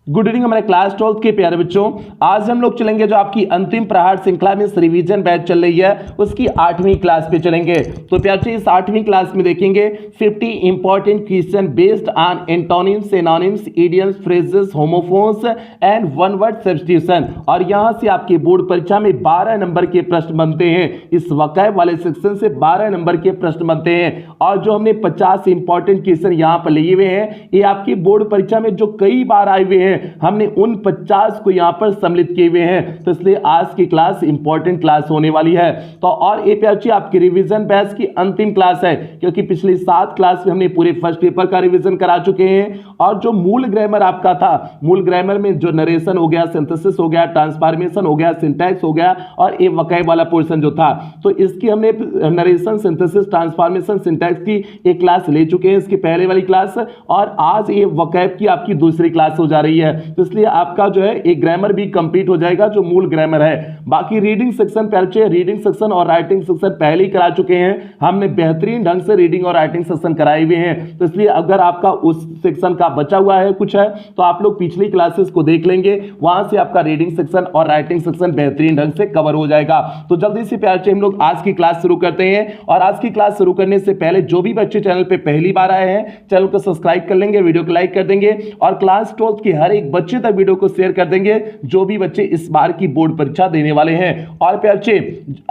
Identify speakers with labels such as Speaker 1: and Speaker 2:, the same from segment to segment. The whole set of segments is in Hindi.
Speaker 1: गुड इवनिंग हमारे क्लास 12 के प्यारे बच्चों। आज हम लोग चलेंगे जो आपकी अंतिम प्रहार श्रृंखला में रिवीजन बैच चल रही है उसकी 8वीं क्लास पे चलेंगे। तो प्यारे इस 8वीं क्लास में देखेंगे 50 important question based on antonyms, synonyms, idioms, phrases, homophones and one word substitution. और यहां से आपकी बोर्ड परीक्षा में 12 नंबर के प्रश्न बनते हैं। इस वकैब वाले सेक्शन से 12 नंबर के प्रश्न बनते हैं और जो हमने 50 इंपॉर्टेंट क्वेश्चन यहां पर लिए हुए हैं ये आपकी बोर्ड परीक्षा में जो कई बार आए हुए हैं हमने उन 50 को यहां पर सम्मिलित किए हुए हैं। तो इसलिए आज की क्लास इंपॉर्टेंट क्लास होने वाली है। तो और ये प्यार आपकी रिवीजन बैच की अंतिम क्लास है क्योंकि पिछली 7 क्लास में हमने पूरे फर्स्ट पेपर का रिवीजन करा चुके हैं और जो मूल ग्रामर आपका था, मूल ग्रामर में जो नरेशन हो गया, सिंथेसिस हो गया, ट्रांसफॉर्मेशन हो गया, सिंटैक्स हो गया और ये वकैब वाला पोर्शन जो था, तो इसकी हमने नरेशन, सिंथेसिस, ट्रांसफॉर्मेशन, सिंटैक्स की एक क्लास ले चुके हैं, इसकी पहले वाली क्लास। और आज ये वकैब की आपकी दूसरी क्लास हो जा रही है। तो इसलिए आपका जो है एक ग्रामर भी कंप्लीट हो जाएगा जो मूल ग्रामर है। बाकी रीडिंग सेक्शन पे रीडिंग सेक्शन और राइटिंग सेक्शन पहले ही करा चुके हैं हमने, बेहतरीन ढंग से रीडिंग और राइटिंग सेक्शन कराए हुए हैं। तो इसलिए अगर आपका उस सेक्शन का बचा हुआ है कुछ है तो आप लोग पिछली क्लासेस को देख लेंगे, वहां से आपका रीडिंग सेक्शन और राइटिंग सेक्शन बेहतरीन ढंग से कवर हो जाएगा। तो जल्दी से प्यार से हम लोग आज की क्लास शुरू करते हैं। और आज की क्लास शुरू करने से पहले जो भी बच्चे चैनल पे पहली बार आए हैं चैनल को सब्सक्राइब कर लेंगे, वीडियो को लाइक कर देंगे और क्लास 12 के हर एक बच्चे तक वीडियो को शेयर कर देंगे जो भी बच्चे इस बार की बोर्ड परीक्षा देने वाले हैं। और प्यारे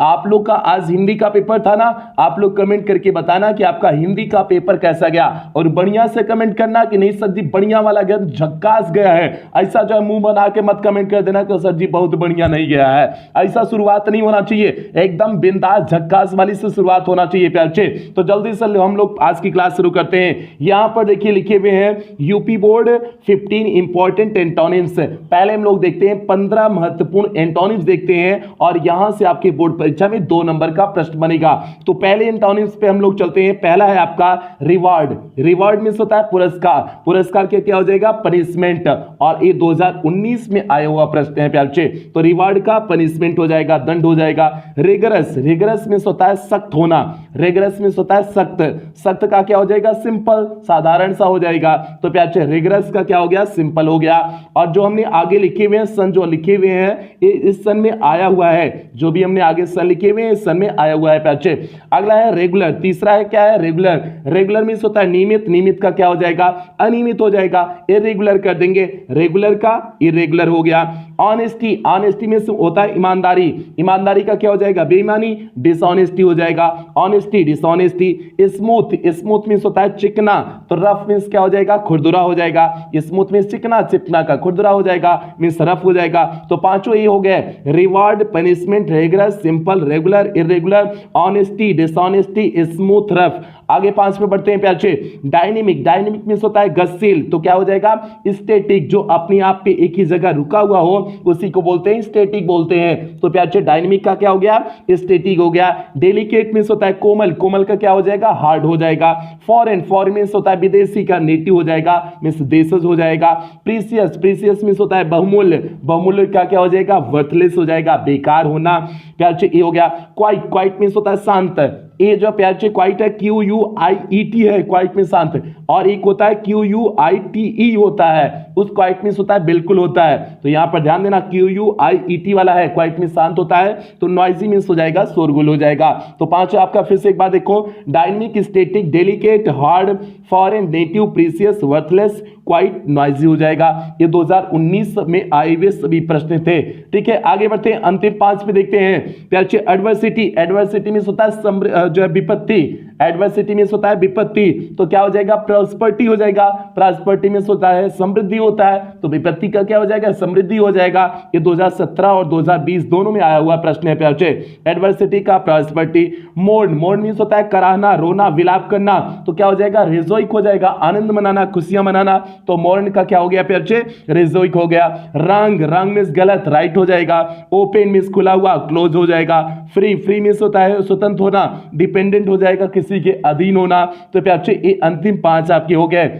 Speaker 1: आप लोग का आज हिंदी का पेपर था ना, आप लोग कमेंट करके बताना कि आपका हिंदी का पेपर कैसा गया और बढ़िया से कमेंट करना कि नहीं सर जी बढ़िया वाला गया, झक्कास गया है। ऐसा जो है मुंह बना के मत कमेंट कर देना कि सर जी बहुत बढ़िया नहीं गया है। ऐसा शुरुआत नहीं होना चाहिए, एकदम बिंदास झक्कास वाली से शुरुआत होना चाहिए प्यारे। तो जल्दी से हम लोग आज की क्लास शुरू करते हैं। यहां पर देखिए लिखे हुए हैं यूपी बोर्ड 15 इंपॉर्टेंट एंटोनिम्स। पहले हम लोग देखते हैं 15 महत्वपूर्ण एंटोनिम्स देखते हैं और यहां से आपके बोर्ड परीक्षा में 2 नंबर का प्रश्न बनेगा। तो पहले एंटोनिम्स पे हम लोग चलते हैं। पहला है आपका रिवार्ड। रिवार्ड मींस होता है पुरस्कार। पुरस्कार के क्या हो जाएगा? पनिशमेंट। और ये 2019 में आया हुआ प्रश्न है प्यारे। तो रिवार्ड का पनिशमेंट हो जाएगा, दंड हो जाएगा। रिगरस, रिगरस मींस होता है सख्त होना। रिगरस मींस होता है सख्त। सख्त का क्या हो जाएगा? सिंपल, साधारण सा हो जाएगा। तो प्यारे रिगरस का क्या हो गया? सिंपल हो गया। और जो हमने आगे लिखे हुए हैं सन, जो लिखे हुए हैं ये इस सन में आया हुआ है, जो भी हमने आगे सन लिखे हुए हैं इस सन में आया हुआ है प्यारे। अगला है रेगुलर। तीसरा है क्या है? रेगुलर। रेगुलर मींस होता है नियमित। नियमित का क्या हो जाएगा? अनियमित हो जाएगा, इरेगुलर कर देंगे। रेगुलर का इरेगुलर हो गया। ऑनेस्टी, ऑनेस्टी में होता है ईमानदारी। ईमानदारी का क्या हो जाएगा? बेईमानी, डिसऑनेस्टी हो जाएगा। Honesty, dishonesty. Smooth, smooth means होता है चिकना। तो रफ मींस क्या हो जाएगा? खुरदुरा हो जाएगा। स्मूथ मींस चिकना, चिकना का खुरदुरा हो जाएगा, मींस रफ हो जाएगा। तो पांचों ये हो गए, reward, punishment, regular, simple, regular, irregular, honesty, dishonesty, smooth, rough. आगे 5 पे बढ़ते हैं प्यारे। डायनेमिक, डायनेमिक मींस होता है गतिशील। तो क्या हो जाएगा? स्टैटिक, जो अपने आप पे एक ही जगह रुका हुआ हो उसी को बोलते हैं स्टैटिक बोलते हैं। तो प्यारे डायनेमिक का क्या हो गया? स्टैटिक हो गया। डेलिकेट मींस होता है कोमल। कोमल का क्या हो जाएगा? हार्ड हो जाएगा। फॉरेन, फॉरेन मींस होता है विदेशी का नेटिव हो जाएगा, मींस देशज हो जाएगा। प्रीसियस, प्रीसियस मींस होता है बहुमूल्य। बहुमूल्य का क्या हो जाएगा? वर्थलेस हो जाएगा, बेकार होना। प्यारे ये हो गया। क्वाइट, क्वाइट मींस होता है शांत। ये जो प्यारे क्वाइट है QUIET है, क्वाइट में शांत। और एक होता है QUITE होता है, उस क्वाइट में होता है बिल्कुल होता है। तो यहां पर ध्यान देना QUIET वाला है, क्वाइट में शांत होता है। तो नॉइजी मींस हो जाएगा शोरगुल हो जाएगा। तो 5 आपका फिर से एक बार देखो, dynamic, static, delicate, hard, foreign, native, precious, worthless, quite, noisy हो जाएगा। ये 2019 में आए हुए सभी प्रश्न थे। ठीक है, आगे बढ़ते हैं। अंतिम 5 पे देखते हैं प्यारे एडवर्सिटी। एडवर्सिटी मींस होता है जो है विपत्ति। एडवर्सिटी मींस होता है विपत्ति। तो क्या हो जाएगा? प्रॉस्पर्टी हो जाएगा। प्रॉस्पर्टी मींस होता है समृद्धि होता है, तो विपत्ति का क्या हो जाएगा? समृद्धि हो जाएगा। ये 2017 और 2020 दोनों में आया हुआ प्रश्न है प्यारे। एडवर्सिटी का प्रॉस्पर्टी। मोर्न, मोर्न मींस होता है कराहना, रोना, विलाप करना। तो क्या हो जाएगा? रेजोइक हो जाएगा, आनंद मनाना, खुशियां मनाना। तो मोर्न का क्या हो गया प्यारे? रेजोइक हो गया। रंग, रंग मींस गलत, राइट हो जाएगा। ओपन मींस खुला हुआ, क्लोज हो जाएगा। फ्री, फ्री मींस होता है स्वतंत्र होना, डिपेंडेंट हो जाएगा, किसी के अधीन होना। तो प्यारे ये अंतिम 5 आपके हो गए।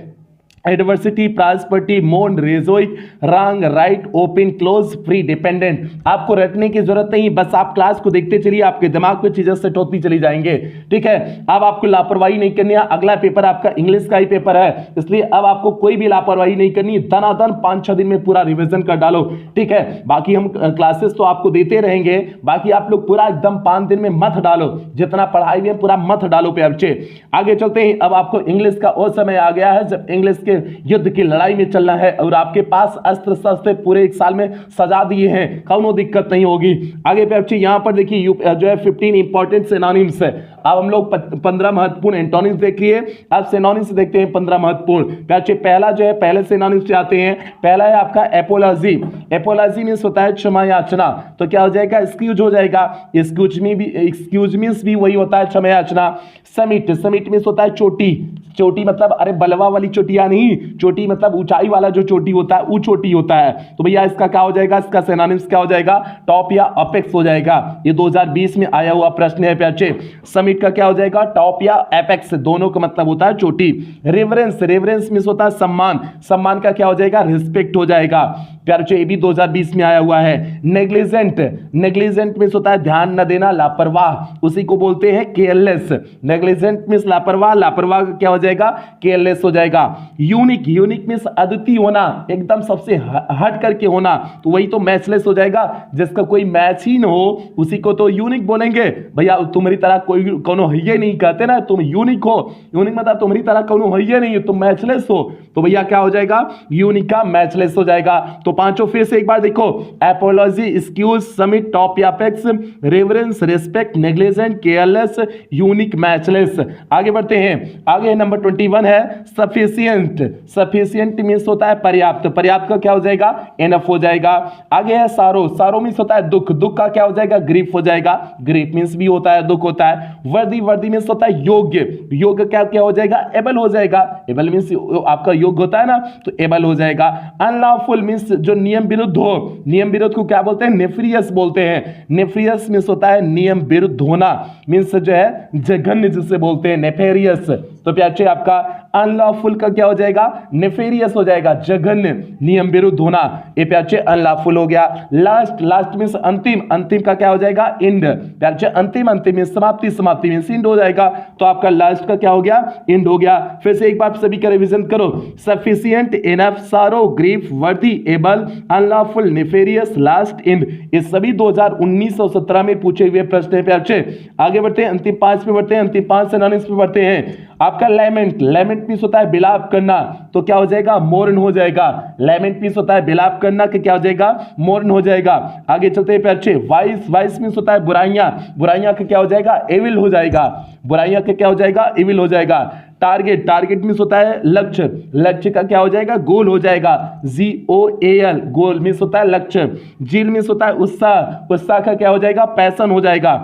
Speaker 1: एडवर्सिटी, प्रॉस्पेरिटी, मोन, रेजोइक, रंग, right, open, close, free, dependent. आपको रटने की जरूरत नहीं, बस आप क्लास को देखते चलिए, आपके दिमाग पे चीजें सेट होती चली जाएंगे। ठीक है, अब आपको लापरवाही नहीं करनी है। अगला पेपर आपका इंग्लिश का ही पेपर है, इसलिए अब आपको कोई भी लापरवाही नहीं करनी, दनादन 5-6 दिन में पूरा रिविजन कर डालो। ठीक है, बाकी हम क्लासेस तो आपको देते रहेंगे, बाकी आप लोग पूरा एकदम 5 दिन में मत डालो, जितना पढ़ाई में पूरा मत डालो पे बच्चे। आगे चलते हैं, अब आपको इंग्लिश का वो समय आ गया है जब इंग्लिश के युद्ध की लड़ाई में चलना है, और आपके पास अस्त्र शस्त्र पूरे एक साल में सजा दिए हैं, कोनो दिक्कत नहीं होगी। आगे पे अच्छी यहां पर देखिए जो है 15 इंपॉर्टेंट सिनोनिम्स है। अब हम लोग 15 महत्वपूर्ण एंटोनिम्स देख लिए, अब सिनोनिम्स देखते हैं 15 महत्वपूर्ण। अच्छे पहला जो है, पहले सिनोनिम्स से आते हैं। पहला है आपका एपोलॉजी। एपोलॉजी मींस होता है क्षमा याचना, तो क्या हो जाएगा, एक्सक्यूज हो जाएगा। एक्सक्यूज मींस भी वही होता है क्षमा याचना। समिट, समिट मींस होता है चोटी। चोटी मतलब अरे बलवा वाली चोटियां नहीं, चोटी मतलब ऊंचाई वाला जो चोटी होता है वो चोटी होता है। तो भैया इसका क्या हो जाएगा, इसका सिनोनिम्स क्या हो जाएगा, टॉप या अपेक्स हो जाएगा। ये 2020 में आया हुआ प्रश्न है प्यारे। समिट का क्या हो जाएगा, टॉप या एपेक्स, दोनों का मतलब होता है चोटी। रेवरेंस, रेवरेंस मींस होता है सम्मान, सम्मान का क्या हो जाएगा, रिस्पेक्ट हो जाएगा प्यारे। ये भी 2020 में आया हुआ है। नेग्लिजेंट, नेग्लिजेंट मींस होता है ध्यान न देना, लापरवाह, उसी को बोलते हैं केयरलेस। नेग्लिजेंट मींस लापरवाह, लापरवाह क्या हो जाएगा, केयरलेस हो जाएगा। यूनिक, यूनिक मींस अद्वितीय होना, एकदम सबसे हट करके होना, तो वही तो मैचलेस हो जाएगा, जिसका कोई मैच ही न हो उसी को तो यूनिक बोलेंगे। भैया तुम्हारी तरह कोई कोनो है ही नहीं, कहते ना तुम यूनिक हो, यूनिक मतलब तुम्हारी तरह कोनो है ही नहीं, तुम मैचलेस हो, तो भैया क्या हो जाएगा, यूनिक का मैचलेस हो जाएगा। तो पांचों फिर से एक बार देखो, एपोलॉजी, एक्सक्यूज, समिट, टॉप या apex, reverence, respect, negligent, careless, unique, matchless. आगे बढ़ते हैं, आगे नंबर 21 है सफिशिएंट। सफिशिएंट मींस होता है पर्याप्त, पर्याप्त का क्या हो जाएगा, एनफ हो जाएगा। आगे है सारो, सारो मींस होता है दुख, दुख का क्या हो जाएगा, ग्रीफ हो जाएगा, ग्रीफ मींस भी होता है दुख होता है। वर्दी, वर्दी मींस होता है योग्य, योग्य क्या क्या हो जाएगा, एबल हो जाएगा, एबल मींस आपका योग्य होता है ना, तो एबल हो जाएगा। अनलॉफुल मींस जो नियम विरुद्ध हो, नियम विरुद्ध को क्या बोलते हैं, नेफ्रियस बोलते हैं। नेफ्रियस मींस होता है नियम विरुद्ध होना, मींस जो है जघन्य जिसे बोलते हैं, नेफेरियस। तो प्यारे आपका अनलॉफुल का क्या हो जाएगा, नेफेरियस हो जाएगा, जघन्य, नियम विरुद्ध होना, ये प्यारे अनलॉफुल हो गया। लास्ट, लास्ट मींस अंतिम, अंतिम का क्या हो जाएगा, इंड। प्यारे अंतिम, अंतिम मींस समाप्ति, समाप्ति मींस इंड हो जाएगा। तो आपका लास्ट का क्या हो गया, इंड हो गया। फिर से एक बार सभी का रिवीजन करो, sufficient, enough, sorrow, grief, worthy, able, unlawful, nefarious, last, end. ये सभी 2019 और 17 में पूछे हुए प्रश्न है प्यारे। आगे बढ़ते हैं, अंतिम 5 पे बढ़ते हैं, अंतिम 5 सिनोनिम्स पे बढ़ते हैं। आपका लेमेंट, लेमेंट मींस होता है बिलाप करना, तो क्या हो जाएगा, मोर्न हो जाएगा। लेमेंट मींस होता है बिलाप करना, कि क्या हो जाएगा, मोर्न हो जाएगा। आगे चलते हैं प्यारे, वाइस, वाइस मींस होता है बुराइयां, बुराइयां का क्या हो जाएगा, एविल हो जाएगा, बुराइयां का क्या हो जाएगा, एविल हो जाएगा। टारगेट, टारगेट मींस होता है लक्ष्य, लक्ष्य का क्या हो जाएगा, गोल हो जाएगा, GOAL, गोल मींस होता है लक्ष्य। जील मींस होता है उत्साह, उत्साह का क्या हो जाएगा, पैशन हो जाएगा।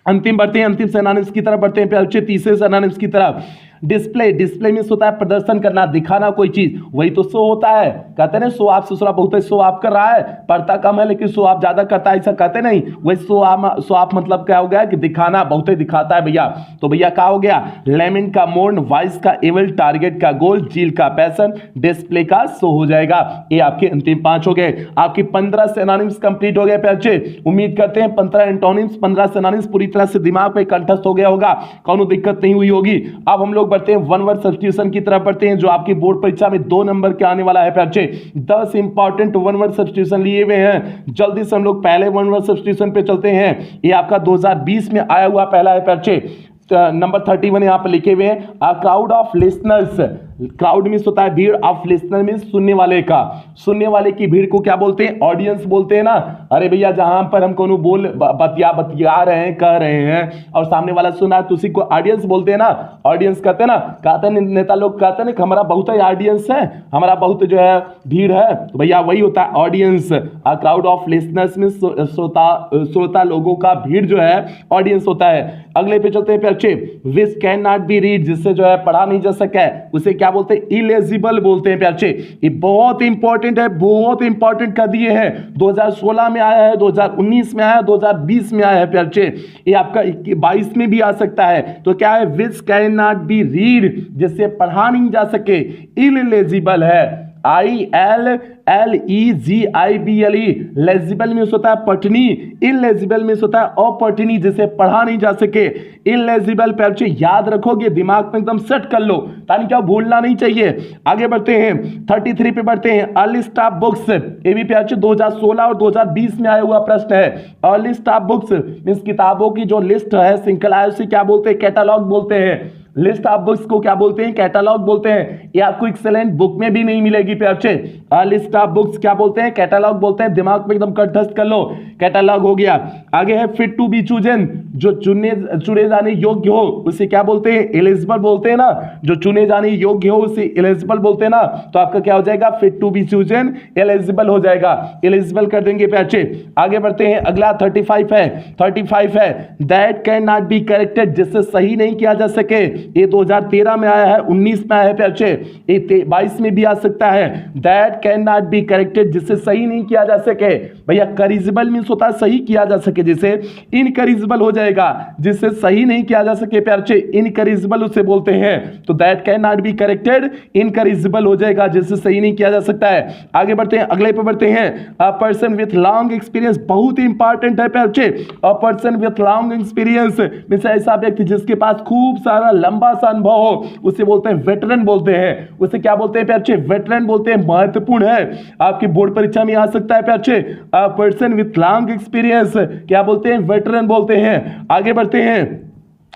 Speaker 1: अंतिम बढ़ते हैं, अंतिम सिनोनिम्स की तरफ बढ़ते हैं प्यारे, तीसरे सिनोनिम्स की तरफ। डिस्प्ले, डिस्प्ले मींस होता है प्रदर्शन करना, दिखाना कोई चीज, वही तो शो होता है। कहते हैं शो आप, ससुरा बहुत शो आप कर रहा है, पढ़ता कम है लेकिन शो आप ज्यादा करता है, ऐसा कहते नहीं, वही शो आप मतलब क्या हो गया कि दिखाना, बहुत ही दिखाता है भैया। तो भैया क्या हो गया, लेमेंट का मोर्न, वाइस का एविल, टारगेट का गोल, जील का पैशन, डिस्प्ले का शो हो जाएगा। ये आपके अंतिम 5 हो गए, आपकी 15 सिनोनिम्स कंप्लीट हो गए प्यारे। उम्मीद करते हैं 15 एंटोनिम्स, 15 सिनोनिम्स पूरी तरह से दिमाग पे कंठस्थ हो गया होगा, कोनो दिक्कत नहीं हुई होगी। अब हम लोग बढ़ते हैं वन वर्ड सब्स्टिट्यूशन की तरफ बढ़ते हैं, जो आपकी बोर्ड परीक्षा में 2 नंबर के आने वाला है प्यारे। 10 इंपॉर्टेंट वन वर्ड सब्स्टिट्यूशन लिए हुए हैं, जल्दी से हम लोग पहले वन वर्ड सब्स्टिट्यूशन पे चलते हैं। ये आपका 2020 में आया हुआ पहला है प्यारे, नंबर 31 यहाँ पर लिखे हुए हैं, a crowd of listeners. Crowd means होता है भीड़, ऑफ लिसनर मींस सुनने वाले का, सुनने वाले की भीड़ को क्या बोलते हैं, ऑडियंस बोलते हैं ना। अरे भैया जहां पर हम कोनो बोल बतिया रहे हैं, कह रहे हैं और सामने वाला सुना तो उसी को ऑडियंस बोलते हैं ना, ऑडियंस कहते हैं ना। कहते हैं नेता लोग कहते हैं हमारा बहुत ही ऑडियंस है, हमारा बहुत जो है भीड़ है, तो भैया वही होता है audience. A crowd of listeners means श्रोता लोगों का भीड़ जो है ऑडियंस होता है। अगले पे चलते हैं प्यारे, which can not B read, जिससे जो है पढ़ा नहीं जा सका है, उसे क्या बोलते हैं, इलेजिबल बोलते हैं प्यारे। ये बहुत इंपॉर्टेंट है, बहुत इंपॉर्टेंट कर दिए हैं। 2016 में आया है, 2019 में आया है, 2020 में आया है प्यारे। ये आपका 22 में भी आ सकता है। तो क्या है, which can not B read, जिससे पढ़ा नहीं जा सके, इलेजिबल है। ILLEGIBLE, लेजिबल मीन्स होता है पठनी, इलेजिबल मीन्स होता है अपठनी, जिसे पढ़ा नहीं जा सके। इलेजिबल प्यारे याद रखोगे, दिमाग में एकदम सेट कर लो, ताकि क्या भूलना नहीं चाहिए। आगे बढ़ते हैं, 33 पे बढ़ते हैं। अ लिस्ट ऑफ बुक्स, ये भी प्यारे 2016 और 2020 में आया हुआ प्रश्न है। A list of books means किताबों की जो लिस्ट है, श्रृंखला है, उसे क्या बोलते हैं, कैटलॉग बोलते हैं। लिस्ट ऑफ बुक्स को क्या बोलते हैं, कैटलॉग बोलते हैं। ये आपको एक्सेलेंट बुक में भी नहीं मिलेगी प्यारे। लिस्ट ऑफ बुक्स क्या बोलते हैं, कैटलॉग बोलते हैं। दिमाग में एकदम कंठस्थ कर लो, कैटलॉग हो गया। आगे है फिट टू बी चूजन, जो चुने जाने योग्य हो, उसे क्या बोलते हैं, एलिजिबल बोलते हैं ना। जो चुने जाने योग्य हो उसे एलिजिबल बोलते हैं ना। तो आपका क्या हो जाएगा, fit to be chosen, eligible हो जाएगा, एलिजिबल कर देंगे प्यारे। आगे बढ़ते हैं, अगला 35 है। 35 है, that can not be corrected, जिससे सही नहीं किया जा सके। ये 2013 में आया है, 19 में आया है प्यारे, ये 22 में भी आ सकता है। That can not be corrected, जिससे सही नहीं किया जा सके। भैया करेक्टेबल मींस होता है सही किया जा सके, जिसे इनकरेक्टेबल हो जाएगा, जिससे सही नहीं किया जा सके प्यारे, इनकरेक्टेबल उसे बोलते हैं। तो that can not be corrected, incorrectable हो जाएगा, जिससे सही नहीं किया जा सकता है। आगे बढ़ते हैं, अगले पे बढ़ते हैं। A person with long experience, बहुत ही इंपॉर्टेंट है प्यारे। A person with long experience means ऐसा व्यक्ति जिसके पास खूब सारा लंबा सा अनुभव हो, उसे बोलते हैं वेटरन बोलते हैं। उसे क्या बोलते हैं प्यारे, वेटरन बोलते हैं। महत्वपूर्ण है, आपकी बोर्ड परीक्षा में आ सकता है प्यारे। A person with long experience क्या बोलते हैं, वेटरन बोलते हैं। आगे बढ़ते हैं,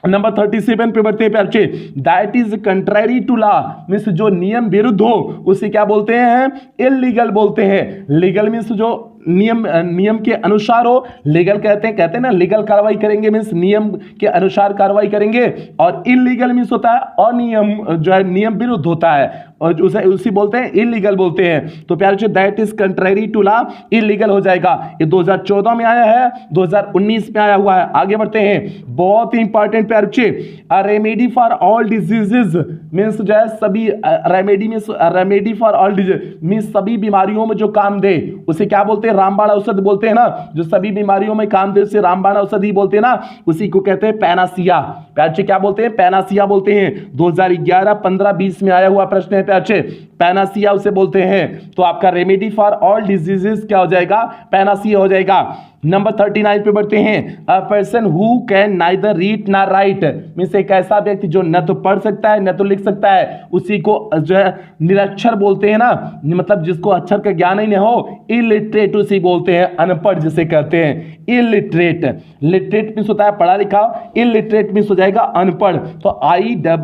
Speaker 1: नंबर 37 पे बढ़ते हैं प्यारे। That is contrary to law means जो नियम विरुद्ध हो, उसे क्या बोलते हैं, इलीगल बोलते हैं। लीगल मीन्स जो नियम के अनुसार हो, लीगल कहते हैं ना, लीगल कार्रवाई करेंगे मीन्स नियम के अनुसार कार्रवाई करेंगे। और इलीगल मीन्स होता है अनियम, जो है नियम विरुद्ध होता है, और उसी बोलते हैं, इलीगल बोलते हैं। तो प्यारे that is contrary to law, illegal हो जाएगा। ये 2014 में आया है, 2019 में आया हुआ है। आगे बढ़ते हैं, बहुत ही इंपॉर्टेंट प्यारे, a remedy for all diseases means जो है सभी, remedy means remedy for all disease means सभी बीमारियों में जो काम दे, उसे क्या बोलते हैं, रामबाण औषधि बोलते हैं ना। जो सभी बीमारियों में काम दे उसे रामबाण औषधि बोलते हैं ना, उसी को कहते हैं पैनासिया। प्यारे क्या बोलते हैं, पैनासिया बोलते हैं। 2011, 15, 20 में आया हुआ प्रश्न है प्यारे, पैनासिया उसे बोलते हैं। तो आपका रेमेडी फॉर ऑल डिजीजेस क्या हो जाएगा, पैनासिया हो जाएगा। नंबर 39 पे बढ़ते हैं। A person who can neither read ना राइट मीन्स एक ऐसा व्यक्ति जो न तो पढ़ सकता है न तो लिख सकता है, उसी को जो है निरक्षर बोलते हैं ना, मतलब जिसको अक्षर का ज्ञान ही नहीं हो, इलिटरेट उसी बोलते हैं, अनपढ़ जिसे कहते हैं इलिटरेट। लिटरेट मीन्स होता है पढ़ा लिखा, इलिटरेट मीन्स हो जाएगा अनपढ़। तो ILLETERAT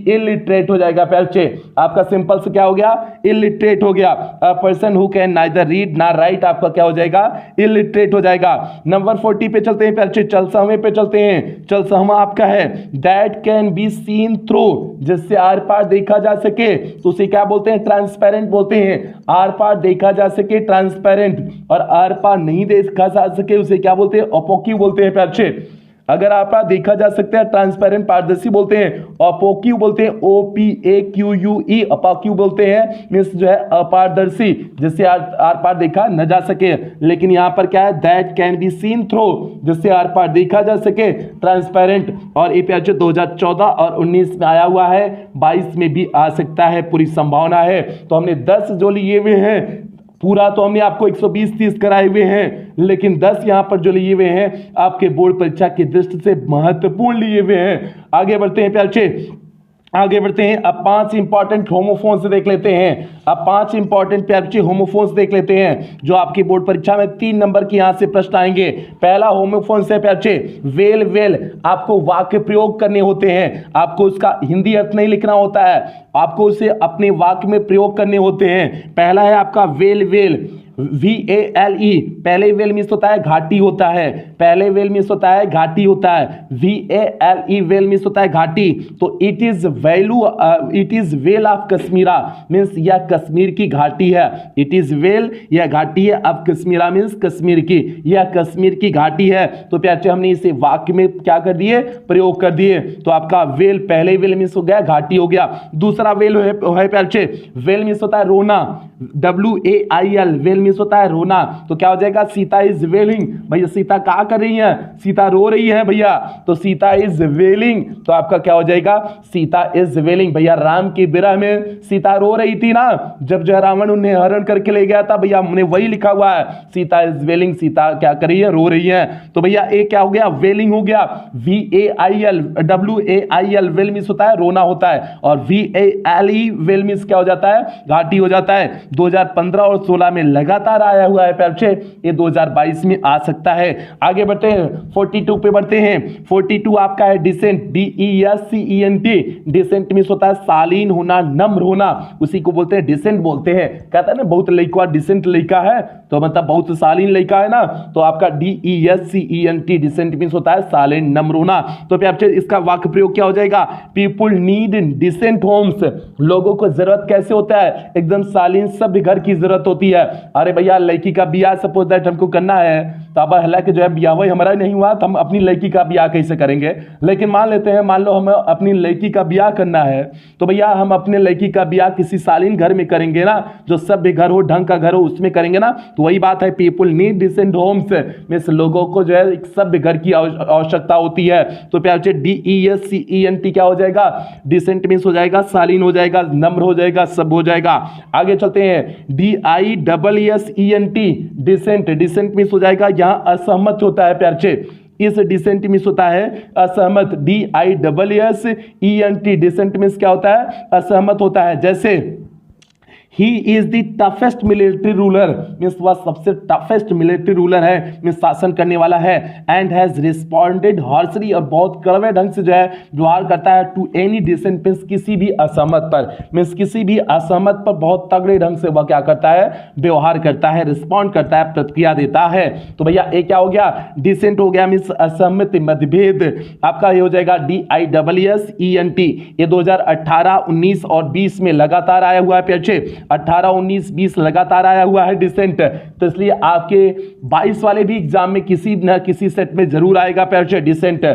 Speaker 1: इलिटरेट हो जाएगा प्यारे। आपका सिंपल से क्या हो गया, इलिटरेट हो गया। A person who can neither read ना राइट आपका क्या हो जाएगा, इलिटरेट हो जाएगा। नंबर 40 पे चलते हैं प्यारे, चलसहमे पे चलते हैं। चलसहमा आपका है, that can be seen through जिससे आर पार देखा जा सके, तो उसे क्या बोलते हैं, ट्रांसपेरेंट बोलते हैं। आर पार देखा जा सके, ट्रांसपेरेंट, और आर पार नहीं देखा जा सके उसे क्या बोलते हैं, ओपोक्यू बोलते हैं प्यारे। अगर आप देखा जा सकता है, ट्रांसपेरेंट पारदर्शी बोलते हैं, अपोक्यू बोलते हैं, OPAQUE अपोक्यू बोलते हैं मीन्स जो है अपारदर्शी, जिससे आर पार देखा न जा सके। लेकिन यहाँ पर क्या है, that can be seen through जिससे आर पार देखा जा सके, ट्रांसपेरेंट। और ये प्यारे 2014 और 19 में आया हुआ है, 22 में भी आ सकता है, पूरी संभावना है। तो हमने 10 जो लिए हुए हैं, पूरा तो हमने आपको 120-30 कराए हुए हैं, लेकिन 10 यहां पर जो लिए हुए हैं आपके बोर्ड परीक्षा की दृष्टि से महत्वपूर्ण लिए हुए हैं। आगे बढ़ते हैं प्यारे, आगे बढ़ते हैं। अब 5 इंपॉर्टेंट होमोफोन्स देख लेते हैं। अब 5 इंपॉर्टेंट प्यारे होमोफोन्स देख लेते हैं, जो आपकी बोर्ड परीक्षा में 3 नंबर के यहां से प्रश्न आएंगे। पहला होमोफोन्स है प्यारे वेल। वेल आपको वाक्य प्रयोग करने होते हैं, आपको उसका हिंदी अर्थ नहीं लिखना होता है, आपको उसे अपने वाक्य में प्रयोग करने होते हैं। पहला है आपका वेल। वेल VALE, पहले वेल मीन्स होता है घाटी होता है, पहले वेल मीन्स होता है घाटी होता है, VALE वेल मीन्स होता है घाटी। तो इट इज वेल ऑफ कश्मीरा मीन्स यह कश्मीर की घाटी है, इट इज वेल यह घाटी है, ऑफ कश्मीरा मीन्स कश्मीर की, यह कश्मीर की घाटी है। तो प्यारे हमने इसे वाक्य में क्या कर दिए, प्रयोग कर दिए। तो आपका वेल पहले वेल मीन्स हो गया घाटी हो गया। दूसरा वेल है प्यारे, वेल मीन्स होता है रोना, WAIL वेल मीन्स होता है रोना। तो क्या हो जाएगा, सीता इज वेलिंग, भैया सीता क्या कर रही है, सीता रो रही है भैया, तो सीता इज वेलिंग। तो आपका क्या हो जाएगा, सीता इज वेलिंग। भैया राम की विरह में सीता रो रही थी ना, जब जो रावण उन्हें हरण करके ले गया था, भैया हमने वही लिखा हुआ है, सीता इज वेलिंग, सीता क्या कर रही है, रो रही है। तो भैया ए क्या हो गया, वेलिंग हो गया। VAIL WAIL वेल मीन्स होता है रोना होता है, और VALE वेल मीन्स क्या हो जाता है, घाटी हो जाता है। 2015 और 16 में लगातार आया हुआ है प्यारे, ये 2022 में आ सकता है। आगे बढ़ते हैं 42 पे बढ़ते हैं। 42 आपका है डिसेंट, DESCENT, डिसेंट मीन्स होता है शालीन होना, नम्र होना, उसी को बोलते हैं डिसेंट बोलते हैं। कहता है ना बहुत लड़का डिसेंट लड़का है, तो मतलब बहुत शालीन लड़का है ना, तो आपका DESCENT डिसेंट मीन्स होता है शालीन नम्र होना। तो प्यारे इसका वाक्य प्रयोग क्या हो जाएगा, पीपुल नीड डिसेंट होम्स, लोगों को जरूरत कैसे होता है, एकदम शालीन सभ्य घर की जरूरत होती है। अरे भैया लड़की का ब्याह सपोज दैट हमको करना है, तो अब हालांकि जो है ब्याह वही हमारा नहीं हुआ, तो हम अपनी लड़की का ब्याह कैसे करेंगे। लेकिन मान लेते हैं, मान लो हमें अपनी लड़की का ब्याह करना है, तो भैया हम अपने लड़की का ब्याह किसी शालीन घर में करेंगे ना, जो सभ्य घर हो, ढंग का घर हो, उसमें करेंगे ना। तो वही बात है, people need decent homes means लोगों को जो है एक सभ्य घर की आवश्यकता होती है। तो प्यारे DESCENT क्या हो जाएगा, डिसेंट मीन्स हो जाएगा शालीन हो जाएगा, नम्र हो जाएगा, सब हो जाएगा। आगे चलते हैं DISSENT डिसेंट, डिसेंट मीन्स हो जाएगा यहाँ असहमत होता है प्यारे, इस डिसेंट मीन्स होता है असहमत। DISSENT डिसेंट मीन्स क्या होता है, असहमत होता है। जैसे he is the toughest military ruler means वह सबसे टफेस्ट मिलिट्री रूलर है, मीन्स शासन करने वाला है। एंड हैज रिस्पॉन्डेड हार्शली, और बहुत कड़वे ढंग से जो है व्यवहार करता है, टू एनी डिसेंट मीन्स किसी भी असहमत पर, मीन्स किसी भी असहमत पर बहुत तगड़े ढंग से वह क्या करता है, व्यवहार करता है, रिस्पॉन्ड करता है, प्रतिक्रिया देता है। तो भैया ये क्या हो गया, डिसेंट हो गया मीन्स असहमत, मतभेद। आपका ये हो जाएगा DISSENT। ये 2018, 19 और 20 में लगातार आया हुआ है प्यारे, 18, 19, 20 लगातार आया हुआ है डिसेंट। तो इसलिए आपके 22 वाले भी एग्जाम में किसी न किसी सेट में जरूर आएगा प्यारे डिसेंट।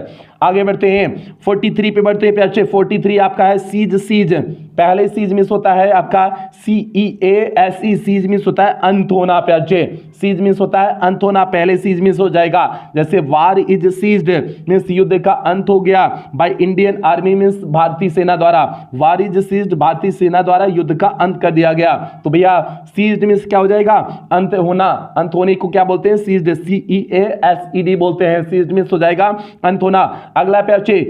Speaker 1: आगे बढ़ते हैं 43 पे बढ़ते हैं प्यारे। 43 आपका है सीज, सीज पहले सीज मीन्स होता है आपका CEASE, सीज मीन्स होता है अंत होना प्यारे, सीज मीन्स होता है अंत होना, पहले सीज मीन्स हो जाएगा। जैसे वार इज सीज्ड मीन्स युद्ध का अंत हो गया, बाय इंडियन आर्मी मीन्स भारतीय सेना द्वारा, वार इज सीज्ड भारतीय सेना द्वारा युद्ध का अंत कर दिया गया। तो भैया सीज्ड मीन्स क्या हो जाएगा, अंत होना, अंत होने को क्या बोलते हैं, सीज्ड, CEASED बोलते हैं, सीज्ड मीन्स हो जाएगा अंत होना। अगला प्यारे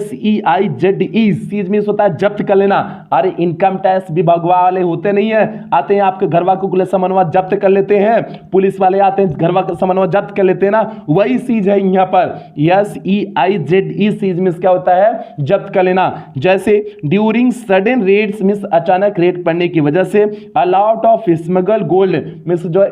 Speaker 1: SEIZE, सीज मीन्स होता है जब्त कर लेना। अरे इनकम टैक्स विभाग वाले होते नहीं है, आते हैं आपके घर वालों को सामानवा जब्त कर लेते हैं, पुलिस वाले आते हैं घर वालों सामानवा जब्त कर लेते हैं ना, वही सीज है यहाँ पर। SEIZE सीज मीन्स क्या होता है, जब्त कर लेना। जैसे ड्यूरिंग सडन रेड्स मीन्स अचानक रेड पड़ने की वजह से, a lot of smuggle gold means जो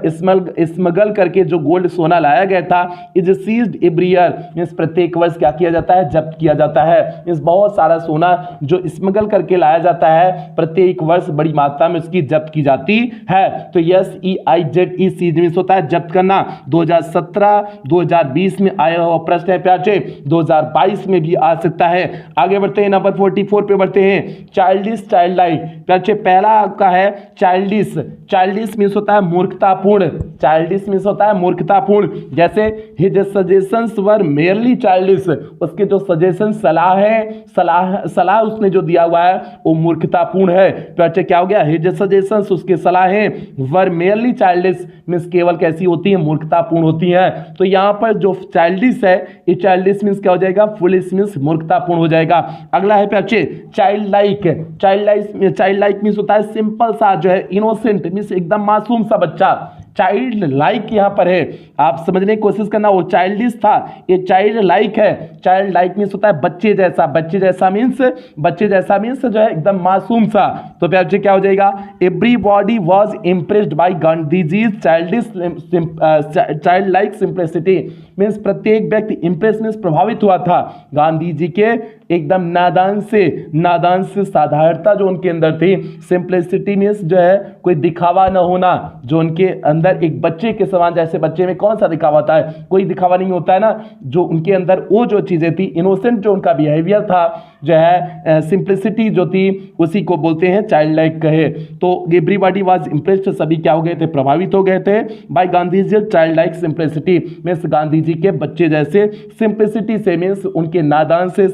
Speaker 1: स्मगल करके जो गोल्ड सोना लाया गया था, is seized every year means प्रत्येक वर्ष क्या किया जाता है, जब्त किया जाता है। मीन्स बहुत सारा सोना जो स्मगल करके लाया जाता है प्रत्येक वर्ष बड़ी मात्रा में उसकी जब्त की जाती है। तो SEIZE सीज मीन्स होता है जब्त करना। 2017, 2020 में आया हुआ प्रश्न है प्यारे, 2022 में भी आ सकता है। आगे बढ़ते हैं नंबर 44 पे बढ़ते हैं। चाइल्डिश, चाइल्ड लाइक प्यारे, पहला आपका है चाइल्डिश, चाइल्डिश मीन्स होता है मूर्खतापूर्ण, चाइल्डिश मीन्स होता है मूर्खतापूर्ण। जैसे his suggestions were merely childish, उसके जो सजेशन सलाह है, सलाह उसने जो दिया हुआ है वो मूर्खतापूर्ण है। तो अच्छा क्या हो गया, हिज सजेशंस उसके सलाहें वर मेयरली चाइल्डिश मीन्स केवल कैसी होती है, मूर्खतापूर्ण होती है। तो यहाँ पर जो चाइल्डिश है, ये चाइल्डिश मीन्स क्या हो जाएगा, फुलिश मीन्स मूर्खतापूर्ण हो जाएगा। अगला है प्यारे child like, child like means होता है सिंपल सा जो है, इनोसेंट मीन्स एकदम मासूम सा बच्चा। चाइल्ड लाइक यहाँ पर है, आप समझने की कोशिश करना, वो चाइल्डिश था, ये चाइल्ड लाइक है। चाइल्ड लाइक मीन्स होता है बच्चे जैसा, बच्चे जैसा मीन्स जो है एकदम मासूम सा। तो प्यार जी क्या हो जाएगा, everybody was impressed by Gandhi ji child like simplicity, means प्रत्येक व्यक्ति इंप्रेस मीन्स प्रभावित हुआ था गांधी जी के एकदम नादान से साधारणता जो उनके अंदर थी। सिंप्लिसिटी मीन्स जो है कोई दिखावा न होना, जो उनके अंदर एक बच्चे के समान, जैसे बच्चे में कौन सा दिखावा होता है, कोई दिखावा नहीं होता है ना, जो उनके अंदर वो जो चीजें थी, इनोसेंट जो उनका बिहेवियर था, जो है सिंप्लिसिटी जो थी, उसी को बोलते हैं चाइल्ड लाइक कहे। तो एवरीबॉडी वाज इम्प्रेस्ड, सभी क्या हो गए थे, प्रभावित हो गए थे by Gandhi ji child like simplicity, means Gandhi ji के बच्चे जैसे सिंप्लिसिटी से, मीन्स उनके नादान से,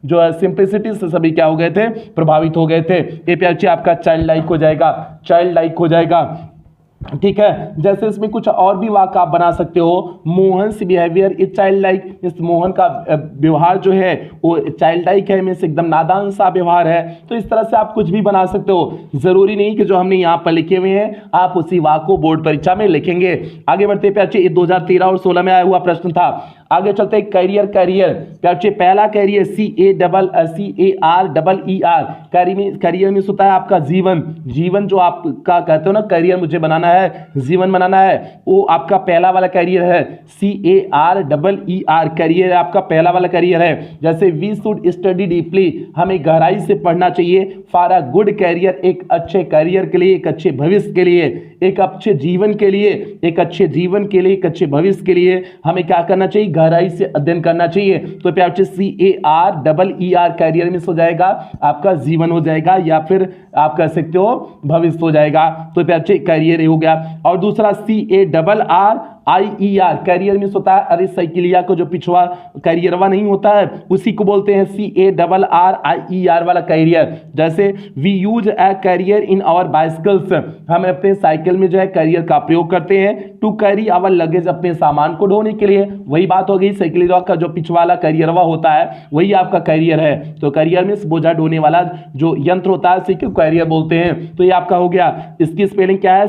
Speaker 1: जो है सिंप्लिसिटी से सभी क्या हो गए थे, प्रभावित हो गए थे। ये प्यार आपका चाइल्ड लाइक हो जाएगा, चाइल्ड लाइक हो जाएगा। ठीक है, जैसे इसमें कुछ और भी वाक्य आप बना सकते हो, Mohan's behaviour is child like, इस मोहन का व्यवहार जो है वो चाइल्ड लाइक है, मीन्स एकदम नादान सा व्यवहार है। तो इस तरह से आप कुछ भी बना सकते हो, जरूरी नहीं कि जो हमने यहाँ पर लिखे हुए हैं आप उसी वाक्य को बोर्ड परीक्षा में लिखेंगे। आगे बढ़ते प्यार, ये 2013 और 16 में आया हुआ प्रश्न था। आगे चलते हैं करियर प्यार, पहला करियर CAREER, करियर मीन्स होता है आपका जीवन जो आपका कहते हो ना, करियर मुझे बनाना है, जीवन बनाना है, वो आपका पहला वाला करियर है। CAREER करियर आपका पहला वाला करियर है। जैसे वी शुड स्टडी डीपली, हमें गहराई से पढ़ना चाहिए, फॉर अ गुड करियर, एक अच्छे करियर के लिए, एक अच्छे भविष्य के लिए, एक अच्छे जीवन के लिए, एक अच्छे भविष्य के लिए हमें क्या करना चाहिए, गहराई से अध्ययन करना चाहिए। तो प्यार CAREER करियर में हो जाएगा आपका जीवन हो जाएगा, या फिर आप कह सकते हो भविष्य हो जाएगा। तो प्यार करियर हो गया। और दूसरा CARRIER करियर में होता है, अरे साइकिलिया को जो पिछवा करियरवा नहीं होता है उसी को बोलते हैं CARRIER वाला करियर। जैसे we use a career in our bicycles, हम अपने साइकिल में जो है करियर का प्रयोग करते हैं, टू कैरी आवर लगेज, अपने सामान को ढोने के लिए। वही बात हो गई, साइकिलिया का जो पिछवाला करियरवा होता है वही आपका करियर है। तो करियर में बोझा ढोने वाला जो यंत्र होता है उसी को करियर बोलते हैं। तो ये आपका हो गया। इसकी स्पेलिंग क्या है,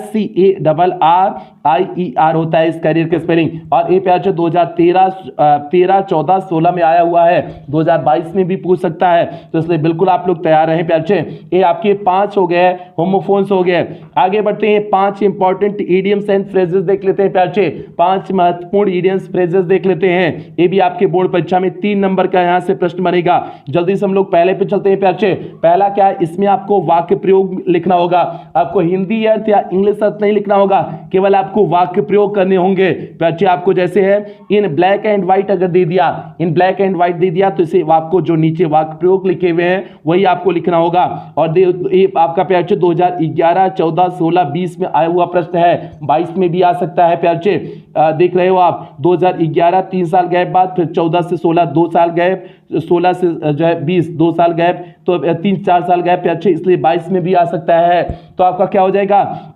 Speaker 1: CARRIER होता है इस करियर के स्पेलिंग। और ये प्यार 2013, 14, 16 में आया हुआ है, 2022 में भी पूछ सकता है, तो इसलिए बिल्कुल आप लोग तैयार रहें प्यार। ये आपके 5 हो गए, होमोफोन्स हो गए। आगे बढ़ते हैं, 5 इंपॉर्टेंट इडियम्स एंड फ्रेजेस देख लेते हैं प्यार। 5 महत्वपूर्ण इडियम्स फ्रेजेस देख लेते हैं। ये भी आपके बोर्ड परीक्षा में 3 नंबर का यहां से प्रश्न बनेगा। जल्दी से हम लोग पहले पे चलते हैं प्यार। पहला क्या है, इसमें आपको वाक्य प्रयोग लिखना होगा, आपको हिंदी अर्थ या इंग्लिश अर्थ नहीं लिखना होगा, केवल आपको वाक्य प्रयोग करने होंगे। प्यार आपको जैसे है इन ब्लैक एंड व्हाइट अगर दे दिया, इन ब्लैक एंड व्हाइट दे दिया, तो इसे आपको जो नीचे वाक्य प्रयोग लिखे हुए हैं वही आपको लिखना होगा। और ये आपका प्यार 2011, 14, 16, 20 में आया हुआ प्रश्न है, 22 में भी आ सकता है प्यार। देख रहे हो आप, 2011 3 साल गैप बाद, फिर 14 से 16 2 साल गैप, 16 से जो है 20 2 साल गैप, तो 3-4 साल गैप प्यार, इसलिए 22 में भी आ सकता है। तो आपका क्या हो जाएगा,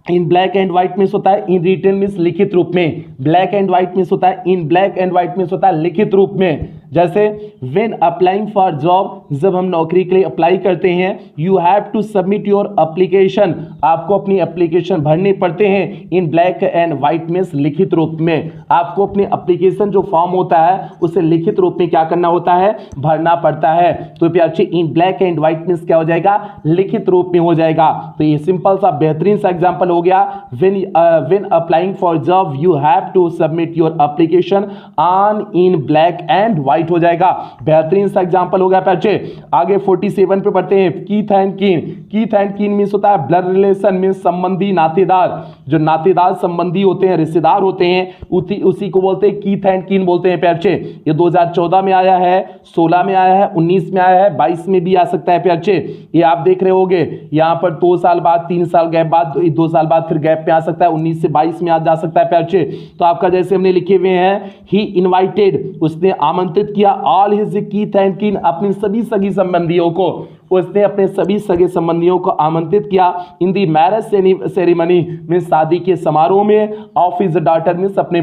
Speaker 1: इन ब्लैक एंड व्हाइट मीन्स होता है इन रिटन मीन्स लिखित रूप में, ब्लैक एंड व्हाइट मीन्स होता है इन ब्लैक एंड व्हाइट मीन्स होता है लिखित रूप में। जैसे व्हेन अप्लाइंग फॉर जॉब, जब हम नौकरी के लिए अप्लाई करते हैं, you have to submit your application, आपको अपनी एप्लीकेशन भरने पड़ते हैं, in black and white means लिखित रूप में। आपको अपने एप्लीकेशन जो फॉर्म होता है उसे लिखित रूप में क्या करना होता है, भरना पड़ता है। तो प्यार इन ब्लैक एंड व्हाइट मीन्स क्या हो जाएगा, लिखित रूप में हो जाएगा। तो ये सिंपल सा बेहतरीन सा एग्जाम्पल हो गया, when applying for job you have to submit your application on in black and white हो जाएगा। बेहतरीन सा एग्जांपल हो गया बच्चे। आगे 47 पे पढ़ते हैं, कीथ एंड कीन। कीथ एंड कीन मींस होता है ब्लड रिलेशन, मींस संबंधी, नातेदार। जो नातेदार संबंधी होते हैं, रिश्तेदार होते हैं, उसी को बोलते हैं कीथ एंड कीन बोलते हैं प्यारचे। ये 2014 में आया है, 16 में आया है, 19 में आया है, 22 में भी आ सकता है प्यारचे। ये आप देख रहे होगे यहाँ पर 2 साल बाद, 3 साल गैप बाद, 2 साल बाद फिर गैप में आ सकता है, 19 से 22 में आ जा सकता है प्यारचे। तो आपका जैसे हमने लिखे हुए हैं, ही इनवाइटेड, उसने आमंत्रित किया, ऑल हिज कीथ एंड कीन, अपने सभी सगी संबंधियों को, उसने अपने सभी सगे संबंधियों को आमंत्रित किया इन दी मैरिज सेरेमनी में, शादी के समारोह में, ऑफ हिज डॉटर में, अपने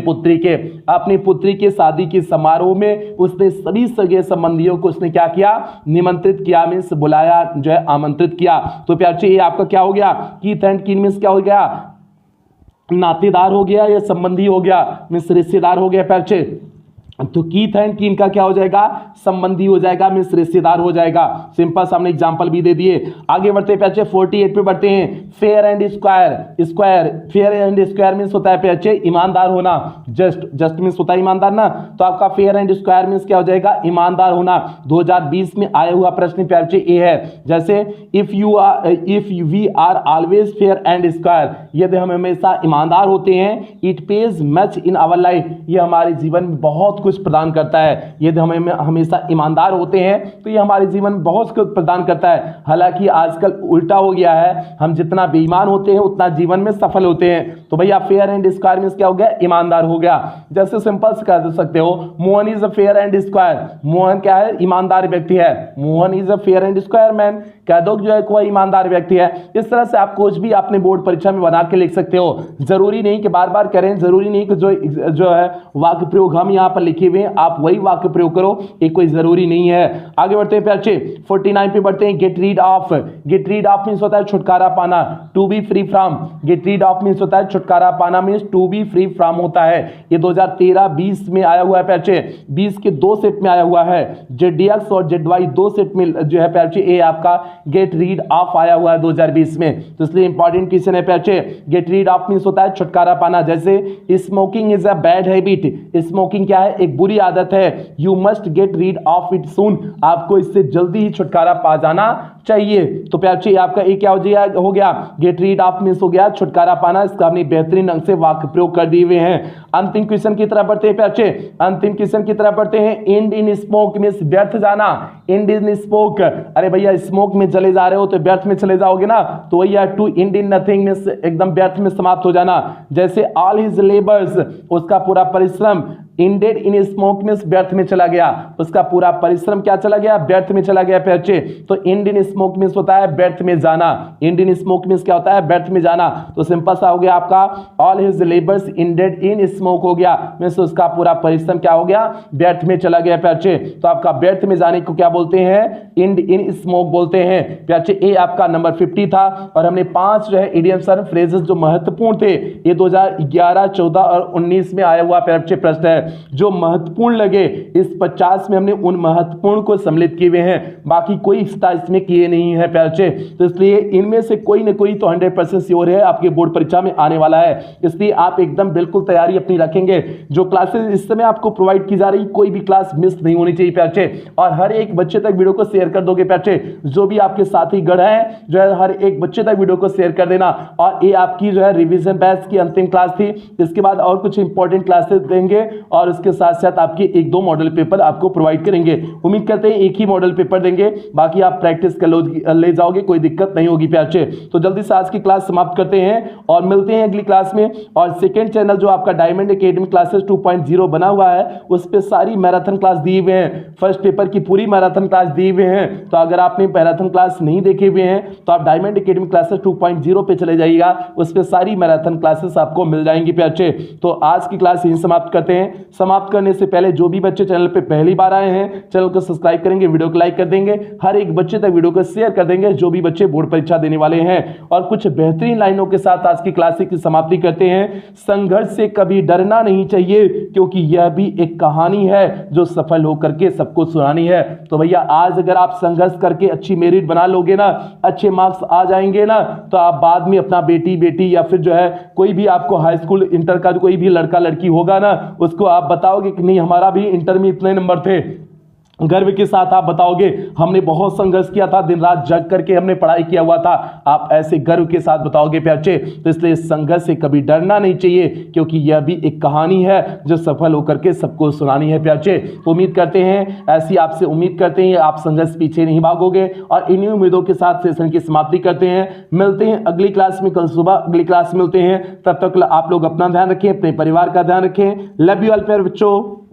Speaker 1: पुत्री के शादी के समारोह में उसने सभी सगे संबंधियों को उसने क्या किया, निमंत्रित किया, मीन्स बुलाया, जो है आमंत्रित किया। तो प्यार ये आपका क्या हो गया, कीथ एंड कीन मीन्स क्या हो गया, नातेदार हो गया या संबंधी हो गया, मीन्स रिश्तेदार हो गया प्यारे। तो कीथ एंड कीन का क्या हो जाएगा, संबंधी हो जाएगा, मीन्स रिश्तेदार हो जाएगा। सिंपल सामने एग्जांपल भी दे दिए। आगे बढ़ते हैं प्यारे 48 पे बढ़ते हैं। Fair and square, square fair and square means होता है प्यारे ईमानदार होना। जस्ट मीन्स होता है ईमानदार ना, तो आपका फेयर एंड स्क्वायर मीन्स क्या हो जाएगा, ईमानदार होना। 2020 में आया हुआ प्रश्न प्यारे ये है, जैसे if we are always fair and square, यदि हम हमेशा ईमानदार होते हैं, it pays much in our life, ये हमारे जीवन में बहुत कुछ प्रदान करता है। यदि हम हमेशा ईमानदार होते हैं तो ये हमारे जीवन में बहुत कुछ प्रदान करता है। हालांकि आजकल उल्टा हो गया है, हम जितना बेईमान होते हैं उतना जीवन में सफल होते हैं। तो भैया फेयर एंड स्क्वायर मींस क्या हो गया, ईमानदार हो गया। जैसे सिंपल से कह सकते हो Mohan is a fair and square, Mohan क्या है, ईमानदार व्यक्ति है। Mohan is a fair and square man, कह दो जो है कोई ईमानदार व्यक्ति है। इस तरह से आप कुछ भी अपने बोर्ड परीक्षा में बना के लिख सकते हो। जरूरी नहीं कि बार बार करें, जरूरी नहीं कि जो है वाक्य प्रयोग हम यहाँ पर लिखे हुए हैं आप वही वाक्य प्रयोग करो, ये कोई जरूरी नहीं है। आगे बढ़ते हैं प्यारे 49 पे बढ़ते हैं। Get rid of, get rid of means होता है छुटकारा पाना, to be free from. Get rid of means होता है छुटकारा पाना, means to be free from होता है। ये 2013-20 में आया हुआ है प्यारे, 20 के 2 सेट में आया हुआ है। ZDX और ZY 2 सेट में जो है प्यारे ये आपका गेट रीड ऑफ आया हुआ है 2020 में। तो इसलिए इंपॉर्टेंट क्वेश्चन है प्यारे। गेट रीड ऑफ मींस होता है छुटकारा पाना। जैसे smoking is a bad habit, smoking क्या है, एक बुरी आदत है। You must get rid of it सून, आपको इससे जल्दी ही छुटकारा पा जाना चाहिए। तो प्यारे आपका एक क्या हो गया, गेट रीड ऑफ मींस हो गया छुटकारा पाना। इसका हमने बेहतरीन ढंग से वाक्य प्रयोग कर दिए हुए हैं। अंतिम क्वेश्चन की तरफ बढ़ते हैं प्यारे, अंतिम क्वेश्चन की तरफ बढ़ते हैं। एंड इन स्मोक मींस व्यर्थ जाना, एंड इन स्मोक, अरे भैया स्मोक में चले जा रहे हो तो व्यर्थ में चले जाओगे ना, तो वही है to end in nothing means एकदम व्यर्थ में समाप्त हो जाना। जैसे ऑल हिज लेबर्स, उसका पूरा परिश्रम, इंडेड इन स्मोक मींस व्यर्थ में चला गया, उसका पूरा परिश्रम क्या चला गया, व्यर्थ में चला गया प्यारे। तो इंड इन स्मोक मींस होता है व्यर्थ में जाना, इंड इन स्मोक मींस क्या होता है, व्यर्थ में जाना। तो सिंपल सा हो गया आपका all his labours ended in smoke हो गया, मींस उसका पूरा परिश्रम क्या हो गया, व्यर्थ में चला गया प्यारे। तो आपका व्यर्थ में जाने को क्या बोलते हैं, इंड इन स्मोक बोलते हैं प्यारे। ये आपका नंबर 50 था और हमने 5 जो है इडियम्स और फ्रेजेस जो महत्वपूर्ण थे, ये 2011, 14 और 19 में आया हुआ प्यारे प्रश्न है। जो महत्वपूर्ण लगे इस 50 में हमने उन महत्वपूर्ण को सम्मिलित किए हुए हैं, बाकी कोई हिस्सा इसमें किए नहीं है प्यारे। तो इसलिए इनमें से कोई न कोई तो 100% श्योर है आपके बोर्ड परीक्षा में आने वाला है। इसलिए आप एकदम बिल्कुल तैयारी अपनी रखेंगे। जो क्लासेस इस समय आपको प्रोवाइड की जा रही, कोई भी क्लास मिस नहीं होनी चाहिए प्यारे। और हर एक बच्चे तक वीडियो को शेयर कर दोगे प्यारे। जो भी आपके साथी गढ़ है जो है हर एक बच्चे तक वीडियो को शेयर कर देना। और ये आपकी जो है रिवीजन बैच की अंतिम क्लास थी, इसके बाद और कुछ इंपॉर्टेंट क्लासेस देंगे और उसके साथ साथ आपके 1-2 मॉडल पेपर आपको प्रोवाइड करेंगे। उम्मीद करते हैं एक ही मॉडल पेपर देंगे, बाकी आप प्रैक्टिस कर ले जाओगे, कोई दिक्कत नहीं होगी प्यारे। तो जल्दी से आज की क्लास समाप्त करते हैं और मिलते हैं अगली क्लास में। और सेकंड चैनल जो आपका डायमंड एकेडमी क्लासेस 2.0 बना हुआ है, उस पर सारी मैराथन क्लास दिए हुए हैं, फर्स्ट पेपर की पूरी मैराथन क्लास दिए हुए हैं। तो अगर आपने मैराथन क्लास नहीं देखे हुए हैं तो आप डायमंड एकेडमी क्लासेस 2.0 पे चले जाइएगा, उस पर सारी मैराथन क्लासेस आपको मिल जाएंगी प्यारे। तो आज की क्लास यहीं समाप्त करते हैं। समाप्त करने से पहले जो भी बच्चे चैनल पे पहली बार आए हैं, चैनल को सब्सक्राइब करेंगे, वीडियो को लाइक कर देंगे, हर एक बच्चे तक वीडियो को शेयर कर देंगे जो भी बच्चे बोर्ड परीक्षा देने वाले हैं। और कुछ बेहतरीन लाइनों के साथ आज की क्लास की समाप्ति करते हैं। संघर्ष से कभी डरना नहीं चाहिए, क्योंकि यह भी एक कहानी है जो सफल होकर के सबको सुनानी है। तो भैया आज अगर आप संघर्ष करके अच्छी मेरिट बना लोगे ना, अच्छे मार्क्स आ जाएंगे ना, तो आप बाद में अपना बेटी या फिर जो है कोई भी आपको हाई स्कूल इंटर का कोई भी लड़का लड़की होगा ना, उसको आप बताओगे कि नहीं हमारा भी इंटर में इतने नंबर थे, गर्व के साथ आप बताओगे हमने बहुत संघर्ष किया था, दिन रात जग करके हमने पढ़ाई किया हुआ था, आप ऐसे गर्व के साथ बताओगे प्यारे। तो इसलिए संघर्ष से कभी डरना नहीं चाहिए, क्योंकि यह भी एक कहानी है जो सफल होकर के सबको सुनानी है प्यारे। तो उम्मीद करते हैं, ऐसी आपसे उम्मीद करते हैं आप संघर्ष पीछे नहीं भागोगे। और इन्हीं उम्मीदों के साथ सेशन की समाप्ति करते हैं। मिलते हैं अगली क्लास में, कल सुबह अगली क्लास मिलते हैं। तब तक आप लोग अपना ध्यान रखें, अपने परिवार का ध्यान रखें। लव यू ऑल प्यारे बच्चों।